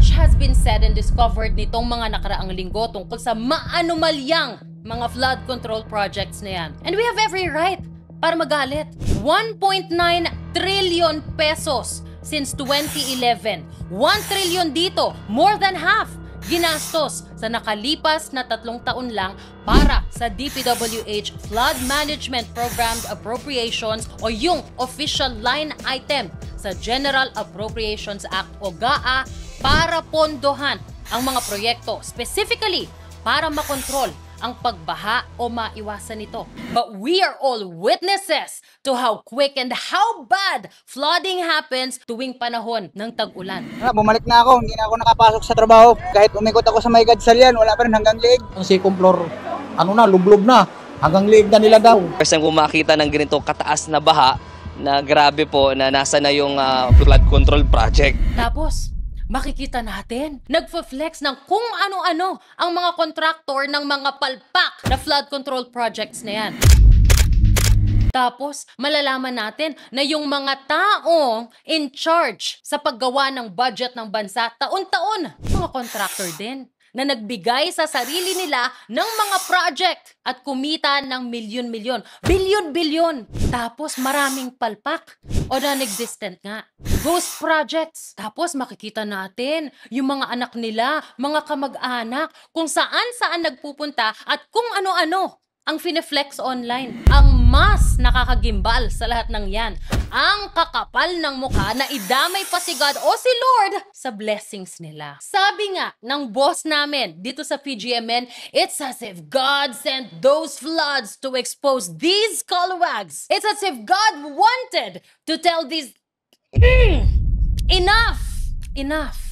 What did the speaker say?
Much has been said and discovered nitong mga nakaraang linggo tungkol sa maanumalyang mga flood control projects na yan. And we have every right para magalit. 1.9 trillion pesos since 2011. 1 trillion dito, more than half, ginastos sa nakalipas na 3 taon lang para sa DPWH Flood Management Program Appropriations o yung official line item sa General Appropriations Act o GAA para pondohan ang mga proyekto, specifically para makontrol ang pagbaha o maiwasan ito. But we are all witnesses to how quick and how bad flooding happens tuwing panahon ng tag-ulan. Bumalik na ako, hindi na ako nakapasok sa trabaho. Kahit umikot ako sa may Gadsalian, wala pa rin hanggang liig. Ang second floor, lublob na. Hanggang liig na nila daw. First time ko makita ng ganito kataas na baha na grabe po na nasa na yung flood control project. Tapos, makikita natin, nagfa-flex ng kung ano-ano ang mga kontraktor ng mga palpak na flood control projects na yan. Tapos, malalaman natin na yung mga taong in charge sa paggawa ng budget ng bansa taon-taon, mga kontraktor din na nagbigay sa sarili nila ng mga project at kumita ng milyon-milyon, bilyon-bilyon. Tapos maraming palpak o non-existent nga. Ghost projects. Tapos makikita natin yung mga anak nila, mga kamag-anak, kung saan-saan nagpupunta at kung ano-ano ang fine-flex online. Ang mas nakakagimbal sa lahat ng yan, ang kakapal ng mukha na idamay pa si God o si Lord sa blessings nila. Sabi nga ng boss namin dito sa PGMN, it's as if God sent those floods to expose these scalawags. It's as if God wanted to tell these, enough! Enough!